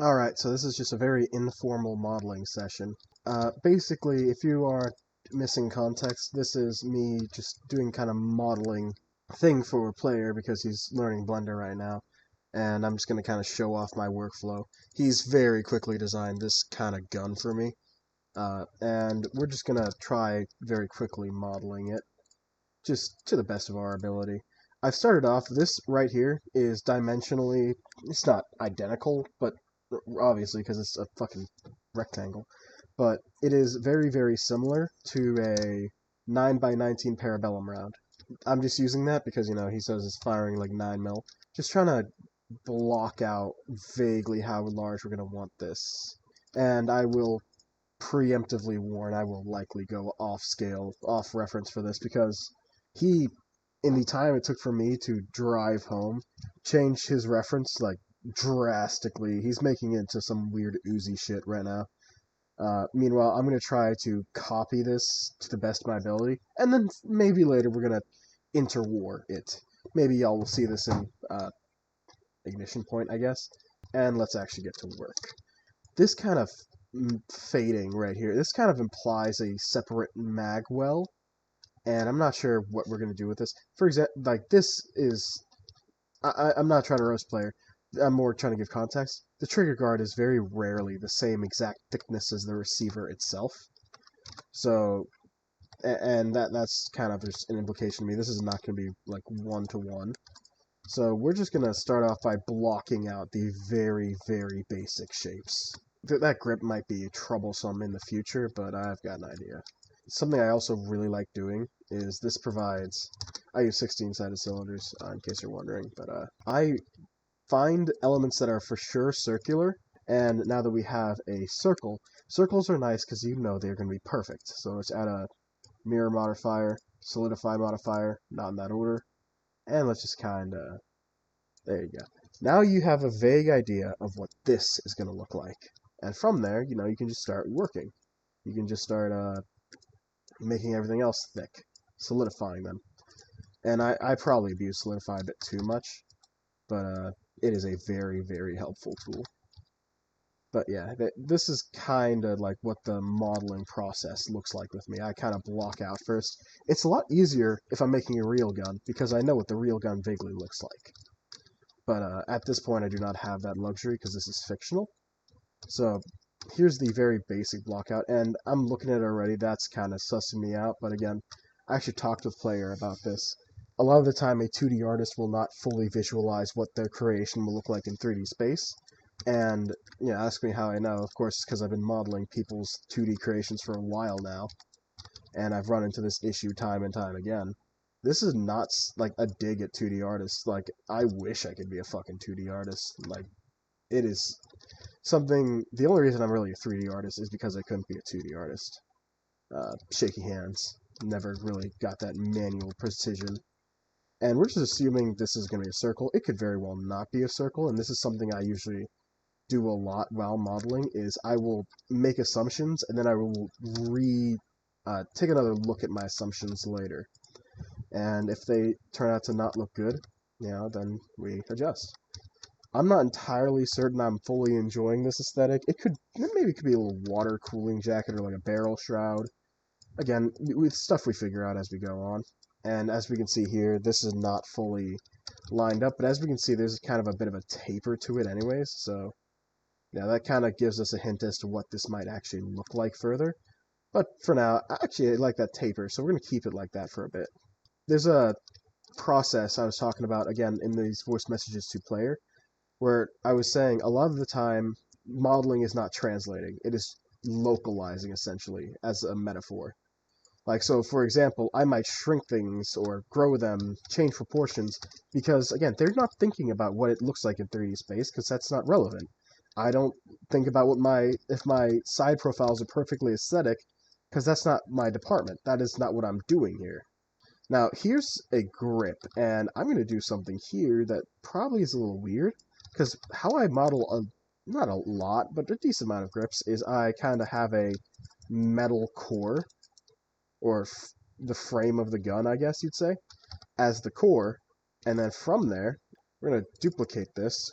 Alright, so this is just a very informal modeling session. Basically, if you are missing context, this is me just doing kind of modeling thing for a player because he's learning Blender right now, and I'm just going to kind of show off my workflow. He's very quickly designed this kind of gun for me, and we're just going to try very quickly modeling it, just to the best of our ability. I've started off, this right here is dimensionally, it's not identical, but obviously because it's a fucking rectangle, but it is very, very similar to a 9 by 19 Parabellum round. I'm just using that because, he says it's firing like 9 mil. Just trying to block out vaguely how large we're going to want this. And I will preemptively warn I will likely go off scale, off reference for this because he, in the time it took for me to drive home, changed his reference like drastically. He's making it into some weird oozy shit right now. Meanwhile, I'm going to try to copy this to the best of my ability, and then maybe later we're going to interwar it. Maybe y'all will see this in Ignition Point, I guess. And let's actually get to work. This kind of fading right here, this kind of implies a separate mag well, and I'm not sure what we're going to do with this. For example, like this is, I'm not trying to roast player, I'm more trying to give context. The trigger guard is very rarely the same exact thickness as the receiver itself. So, and that's kind of just an implication to me. This is not going to be like one to one. So we're just going to start off by blocking out the very, very basic shapes. That grip might be troublesome in the future, but I've got an idea. Something I also really like doing is this provides, I use 16-sided cylinders, in case you're wondering, but I find elements that are for sure circular, and now that we have a circle, circles are nice because they're going to be perfect. So let's add a mirror modifier, solidify modifier, not in that order, and let's just kind of, there you go. Now you have a vague idea of what this is going to look like. And from there, you can just start working. You can just start making everything else thick, solidifying them. And I probably abuse solidify a bit too much, but it is a very, very helpful tool. But yeah, this is kind of like what the modeling process looks like with me. I kind of block out first. It's a lot easier if I'm making a real gun, because I know what the real gun vaguely looks like. But at this point, I do not have that luxury because this is fictional. So here's the very basic blockout, and I'm looking at it already. That's kind of sussing me out, but again, I actually talked with Player about this. A lot of the time, a 2D artist will not fully visualize what their creation will look like in 3D space. And, ask me how I know. Of course, because I've been modeling people's 2D creations for a while now, and I've run into this issue time and time again. This is not like a dig at 2D artists. Like, I wish I could be a fucking 2D artist. Like, it is something. The only reason I'm really a 3D artist is because I couldn't be a 2D artist. Shaky hands. Never really got that manual precision. And we're just assuming this is going to be a circle. It could very well not be a circle, and this is something I usually do a lot while modeling, is I will make assumptions, and then I will take another look at my assumptions later. And if they turn out to not look good, then we adjust. I'm not entirely certain I'm fully enjoying this aesthetic. It could be a little water cooling jacket or like a barrel shroud. Again, with stuff we figure out as we go on. And as we can see here, this is not fully lined up, but as we can see, there's kind of a bit of a taper to it anyways, so yeah, that kind of gives us a hint as to what this might actually look like further. But for now, actually, I like that taper, so we're going to keep it like that for a bit. There's a process I was talking about, again, in these voice messages to player, where I was saying a lot of the time, modeling is not translating. It is localizing, essentially, as a metaphor. Like, so, for example, I might shrink things or grow them, change proportions, because, again, they're not thinking about what it looks like in 3D space, because that's not relevant. I don't think about if my side profiles are perfectly aesthetic, because that's not my department. That is not what I'm doing here. Now, here's a grip, and I'm going to do something here that probably is a little weird, because how I model not a lot, but a decent amount of grips is I kind of have a metal core, or the frame of the gun, I guess you'd say, as the core, and then from there, we're going to duplicate this,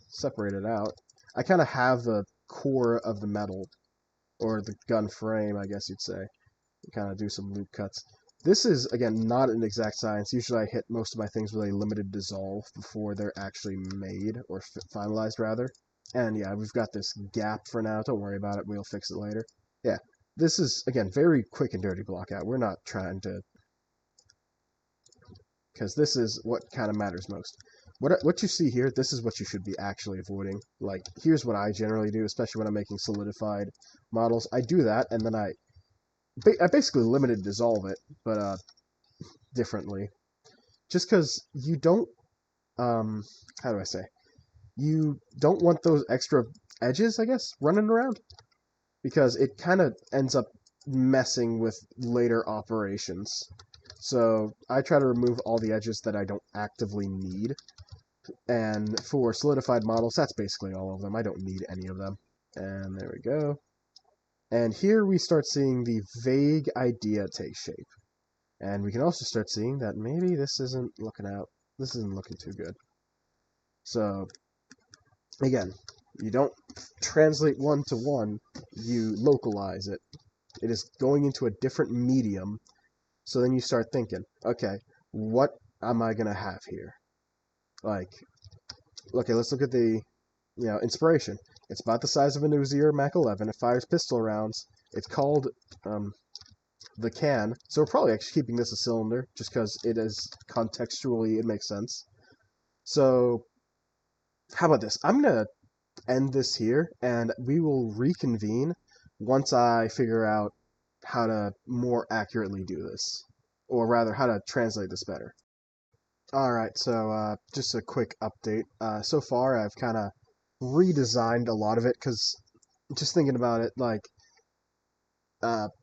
separate it out. I kind of have the core of the metal, or the gun frame, I guess you'd say. Kind of do some loop cuts. This is, again, not an exact science. Usually I hit most of my things with a limited dissolve before they're actually made, or finalized, rather. And yeah, we've got this gap for now. Don't worry about it. We'll fix it later. Yeah, this is, again, very quick and dirty block out. We're not trying to... Because this is what kind of matters most. What you see here, this is what you should be actually avoiding. Like, here's what I generally do, especially when I'm making solidified models. I do that, and then I basically limited dissolve it, but differently. Just because you don't, how do I say? You don't want those extra edges, I guess, running around. Because it kind of ends up messing with later operations. So I try to remove all the edges that I don't actively need. And for solidified models, that's basically all of them. I don't need any of them. And there we go. And here we start seeing the vague idea take shape. And we can also start seeing that maybe this isn't looking too good. So, again, you don't translate one-to-one, you localize it. It is going into a different medium, so then you start thinking, okay, what am I going to have here? Like, okay, let's look at the, inspiration. It's about the size of an Uzi or Mac 11. It fires pistol rounds. It's called the can. So we're probably actually keeping this a cylinder, just because it is contextually, it makes sense. So, how about this? I'm going to end this here, and we will reconvene once I figure out how to more accurately do this. Or rather, how to translate this better. Alright, so just a quick update. So far, I've kind of redesigned a lot of it, because just thinking about it, like,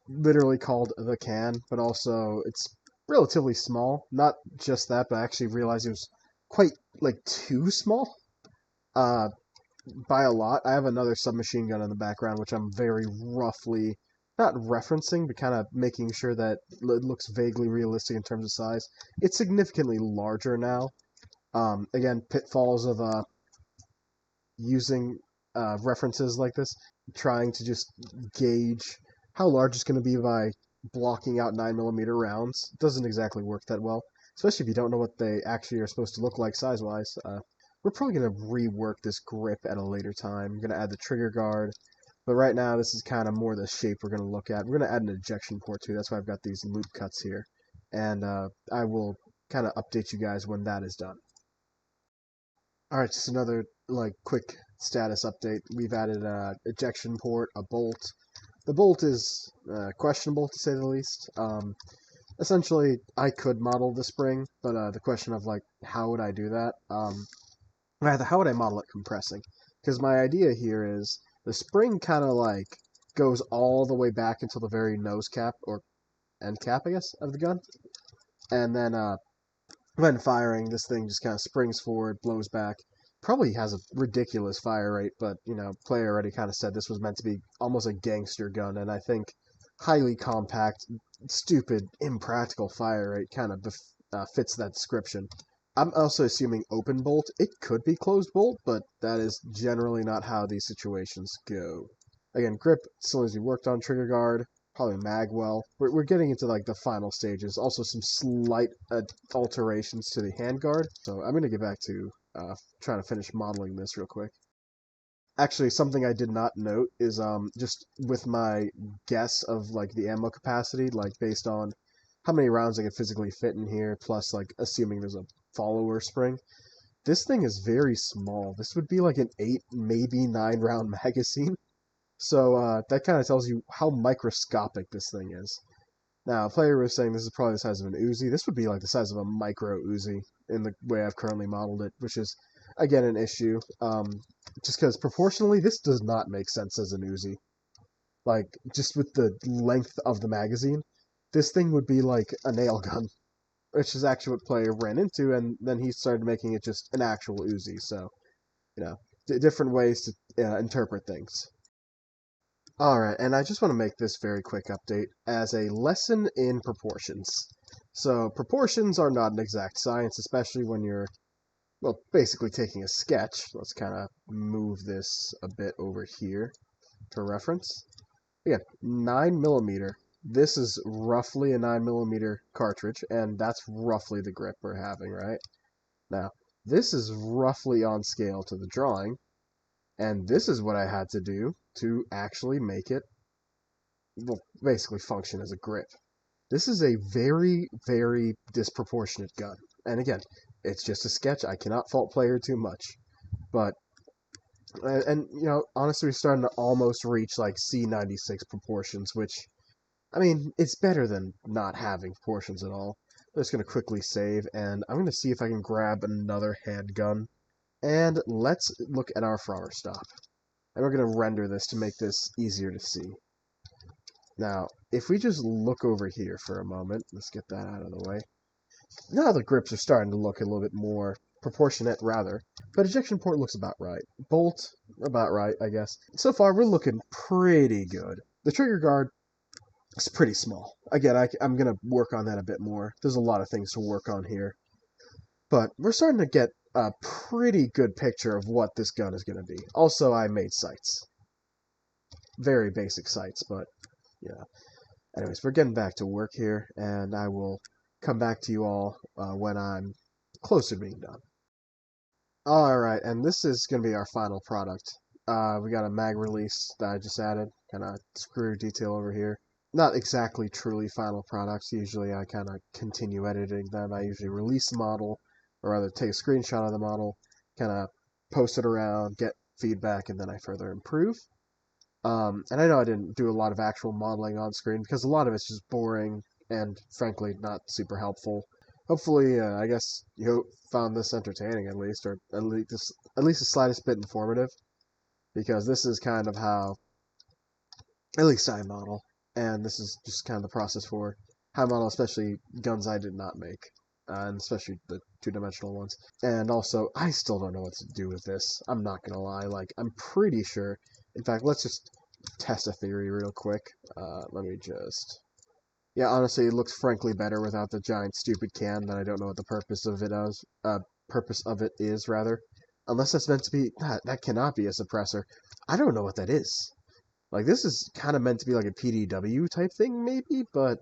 literally called the can, but also it's relatively small. Not just that, but I actually realized it was quite, like, too small. By a lot. I have another submachine gun in the background, which I'm very roughly, not referencing, but kind of making sure that it looks vaguely realistic in terms of size. It's significantly larger now. Again, pitfalls of using references like this, trying to just gauge how large it's going to be by blocking out 9mm rounds. Doesn't exactly work that well, especially if you don't know what they actually are supposed to look like size-wise. We're probably going to rework this grip at a later time. We're going to add the trigger guard, but right now this is kind of more the shape we're going to look at. We're going to add an ejection port too. That's why I've got these loop cuts here, and I will kind of update you guys when that is done. Alright, just another quick status update. We've added an ejection port, a bolt. The bolt is questionable, to say the least. Essentially, I could model the spring, but the question of, how would I do that? Rather, how would I model it compressing? Because my idea here is the spring kind of, goes all the way back until the very nose cap, or end cap, I guess, of the gun. And then, when firing, this thing just kind of springs forward, blows back. Probably has a ridiculous fire rate, but, player already kind of said this was meant to be almost a gangster gun, and I think highly compact, stupid, impractical fire rate kind of fits that description. I'm also assuming open bolt. It could be closed bolt, but that is generally not how these situations go. Again, grip, still as we worked on, trigger guard, probably magwell. We're getting into the final stages. Also some slight alterations to the handguard. So I'm going to get back to trying to finish modeling this real quick. Actually, something I did not note is just with my guess of the ammo capacity, based on how many rounds I can physically fit in here, plus assuming there's a follower spring. This thing is very small. This would be an 8, maybe 9 round magazine. So that kind of tells you how microscopic this thing is. Now, a player was saying this is probably the size of an Uzi. This would be the size of a micro Uzi in the way I've currently modeled it, which is, again, an issue. Just because proportionally, this does not make sense as an Uzi. Just with the length of the magazine, this thing would be a nail gun, which is actually what player ran into, and then he started making it just an actual Uzi. So, different ways to interpret things. Alright, and I just want to make this very quick update as a lesson in proportions. So, proportions are not an exact science, especially when you're well, basically taking a sketch. Let's kind of move this a bit over here for reference. Again, 9mm. This is roughly a 9mm cartridge, and that's roughly the grip we're having, right? Now, this is roughly on scale to the drawing, and this is what I had to do to actually make it, well, basically function as a grip. This is a very, very disproportionate gun. And again, it's just a sketch. I cannot fault player too much. But, and you know, honestly, we're starting to almost reach like C96 proportions, which, I mean, it's better than not having proportions at all. I'm just going to quickly save, and I'm going to see if I can grab another handgun. And let's look at our Frommer stop. And we're going to render this to make this easier to see. Now, if we just look over here for a moment, let's get that out of the way. Now the grips are starting to look a little bit more proportionate, rather. But ejection port looks about right. Bolt, about right, I guess. So far, we're looking pretty good. The trigger guard is pretty small. Again, I'm going to work on that a bit more. There's a lot of things to work on here. But we're starting to get a pretty good picture of what this gun is going to be. Also, I made sights. Very basic sights, but, yeah. Anyways, we're getting back to work here, and I will come back to you all when I'm closer to being done. Alright, and this is going to be our final product. We got a mag release that I just added, kind of screw detail over here. Not exactly truly final products. Usually I kind of continue editing them. I usually release the model, or rather take a screenshot of the model, kind of post it around, get feedback, and then I further improve. And I know I didn't do a lot of actual modeling on screen because a lot of it's just boring and frankly not super helpful. Hopefully, I guess you found this entertaining at least, or at least the slightest bit informative, because this is kind of how at least I model, and this is just kind of the process for how I model, especially guns I did not make, and especially the two-dimensional ones. And also, I still don't know what to do with this. I'm not gonna lie. Like, I'm pretty sure. In fact, let's just test a theory real quick. Let me just. Yeah, honestly, it looks frankly better without the giant stupid can. That I don't know what the purpose of it is. Purpose of it is rather, unless that's meant to be. That cannot be a suppressor. I don't know what that is. Like, this is kind of meant to be like a PDW type thing, maybe, but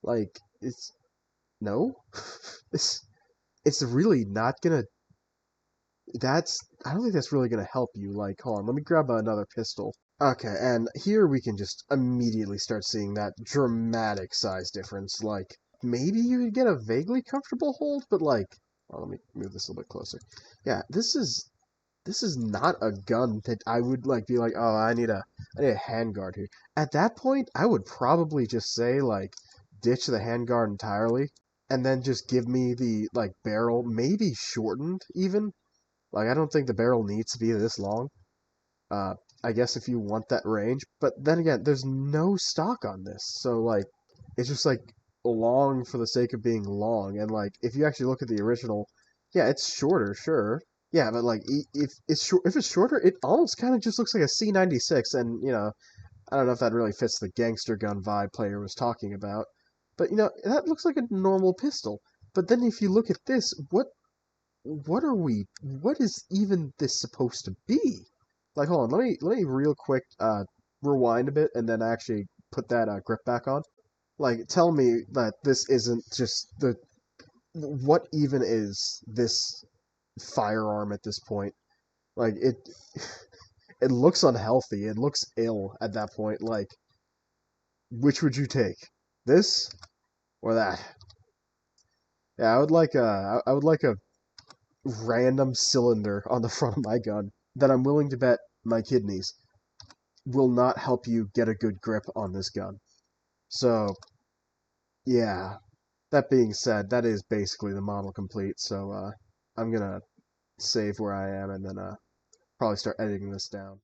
like it's no. It's really not gonna. I don't think that's really gonna help you. Like, hold on, let me grab another pistol. Okay, and here we can just immediately start seeing that dramatic size difference. Like, maybe you could get a vaguely comfortable hold, but like, well, let me move this a little bit closer. Yeah, this is not a gun that I would like be like, oh, I need a handguard here. At that point, I would probably just say like, ditch the handguard entirely, and then just give me the like barrel, maybe shortened even. Like, I don't think the barrel needs to be this long. Uh, I guess if you want that range, but then again, there's no stock on this, so like, it's just like long for the sake of being long. And like, if you actually look at the original, yeah, it's shorter, sure, yeah, but like, if it's shorter, it almost kind of just looks like a C96, and you know, I don't know if that really fits the gangster gun vibe player was talking about, but you know, that looks like a normal pistol. But then if you look at this, what is even this supposed to be? Like, hold on, let me real quick rewind a bit and then actually put that grip back on. Like, tell me that this isn't just the what even is this firearm at this point? Like, it looks unhealthy. It looks ill at that point. Like, which would you take? This or that? Yeah, I would like a random cylinder on the front of my gun that I'm willing to bet my kidneys will not help you get a good grip on this gun. So, yeah. That being said, that is basically the model complete. So, I'm gonna save where I am and then probably start editing this down.